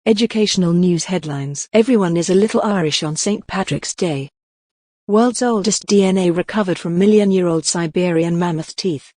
Educational news headlines. Everyone is a little Irish on St. Patrick's Day. World's oldest DNA recovered from million-year-old Siberian mammoth teeth.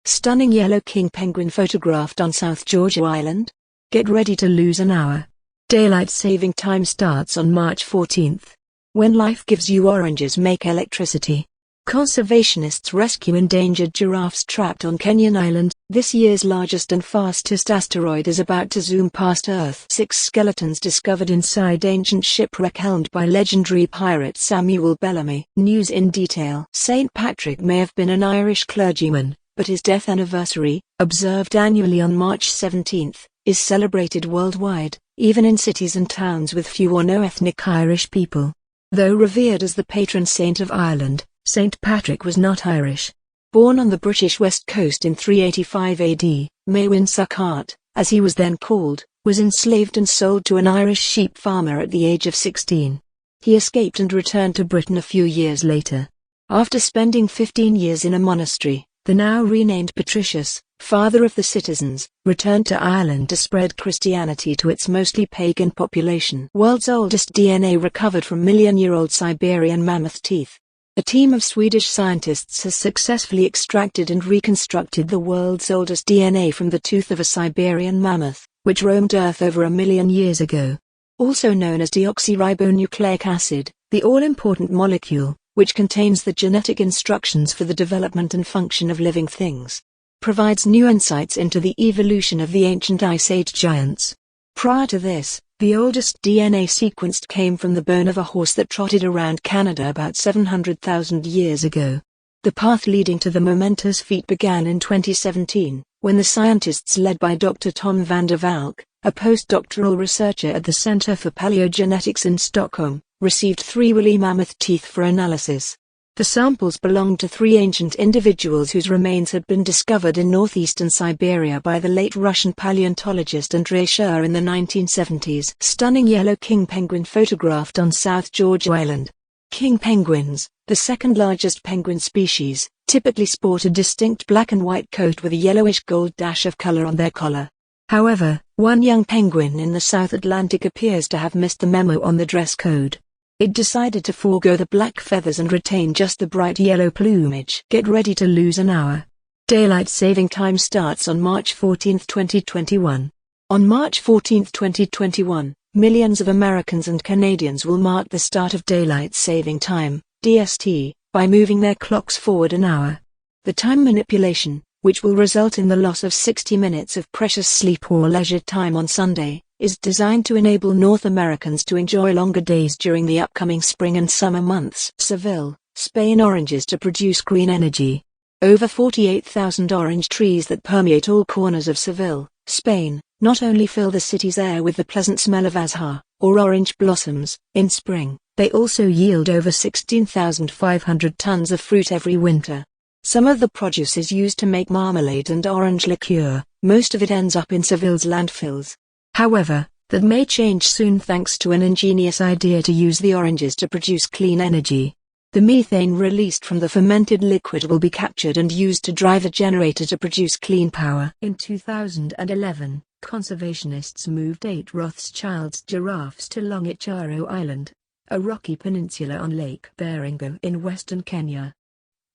Stunning yellow king penguin photographed on South Georgia Island. Get ready to lose an hour. Daylight saving time starts on March 14th. When life gives you oranges, make electricity. Conservationists rescue endangered giraffes trapped on Kenyan Island. This year's largest and fastest asteroid is about to zoom past Earth. 6 skeletons discovered inside ancient shipwreck helmed by legendary pirate Samuel Bellamy. News in detail. St. Patrick may have been an Irish clergyman, but his death anniversary, observed annually on March 17th, is celebrated worldwide, even in cities and towns with few or no ethnic Irish people. Though revered as the patron saint of Ireland, St. Patrick was not Irish. Born on the British West Coast in 385 AD, Maewyn Succat, as he was then called, was enslaved and sold to an Irish sheep farmer at the age of 16. He escaped and returned to Britain a few years later. After spending 15 years in a monastery, the now renamed Patricius, father of the citizens, returned to Ireland to spread Christianity to its mostly pagan population. World's oldest DNA recovered from million-year-old Siberian mammoth teeth. A team of Swedish scientists has successfully extracted and reconstructed the world's oldest DNA from the tooth of a Siberian mammoth, which roamed Earth over 1 million years ago. Also known as deoxyribonucleic acid, the all-important molecule, which contains the genetic instructions for the development and function of living things, provides new insights into the evolution of the ancient Ice Age giants. Prior to this, the oldest DNA sequenced came from the bone of a horse that trotted around Canada about 700,000 years ago. The path leading to the momentous feat began in 2017, when the scientists led by Dr. Tom van der Valk, a postdoctoral researcher at the Center for Paleogenetics in Stockholm, received 3 woolly mammoth teeth for analysis. The samples belonged to 3 ancient individuals whose remains had been discovered in northeastern Siberia by the late Russian paleontologist Andrei Sher in the 1970s. Stunning yellow king penguin photographed on South Georgia Island. King penguins, the second largest penguin species, typically sport a distinct black and white coat with a yellowish gold dash of color on their collar. However, one young penguin in the South Atlantic appears to have missed the memo on the dress code. It decided to forego the black feathers and retain just the bright yellow plumage. Get ready to lose an hour. Daylight saving time starts on March 14, 2021. On March 14, 2021, millions of Americans and Canadians will mark the start of Daylight Saving Time, DST, by moving their clocks forward an hour. The time manipulation, which will result in the loss of 60 minutes of precious sleep or leisure time on Sunday, is designed to enable North Americans to enjoy longer days during the upcoming spring and summer months. Seville, Spain. Oranges to produce green energy. Over 48,000 orange trees that permeate all corners of Seville, Spain, not only fill the city's air with the pleasant smell of azahar, or orange blossoms, in spring, they also yield over 16,500 tons of fruit every winter. Some of the produce is used to make marmalade and orange liqueur. Most of it ends up in Seville's landfills. However, that may change soon thanks to an ingenious idea to use the oranges to produce clean energy. The methane released from the fermented liquid will be captured and used to drive a generator to produce clean power. In 2011, conservationists moved 8 Rothschild's giraffes to Longitcharo Island, a rocky peninsula on Lake Baringo in western Kenya.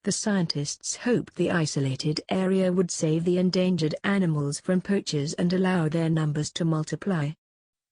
The scientists hoped the isolated area would save the endangered animals from poachers and allow their numbers to multiply.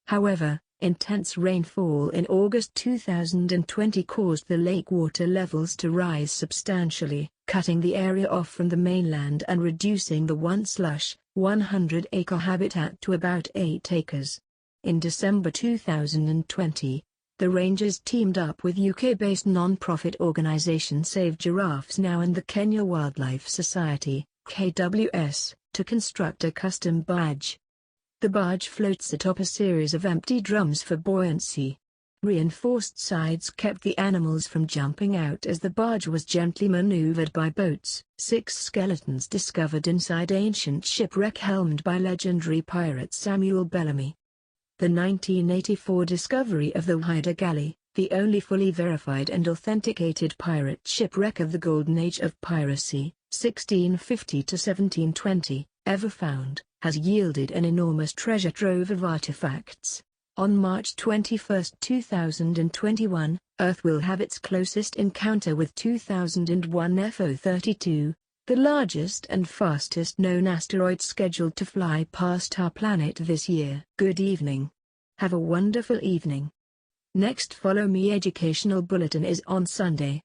However, intense rainfall in August 2020 caused the lake water levels to rise substantially, cutting the area off from the mainland and reducing the once lush, 100-acre habitat to about 8 acres. In December 2020, the rangers teamed up with UK-based non-profit organisation Save Giraffes Now and the Kenya Wildlife Society, KWS, to construct a custom barge. The barge floats atop a series of empty drums for buoyancy. Reinforced sides kept the animals from jumping out as the barge was gently maneuvered by boats. 6 skeletons discovered inside ancient shipwreck helmed by legendary pirate Samuel Bellamy. The 1984 discovery of the Haida Galley, the only fully verified and authenticated pirate shipwreck of the Golden Age of piracy, 1650 to 1720, ever found, has yielded an enormous treasure trove of artifacts. On March 21, 2021, Earth will have its closest encounter with 2001 FO32, the largest and fastest known asteroid scheduled to fly past our planet this year. Good evening. Have a wonderful evening. Next Follow Me educational bulletin is on Sunday,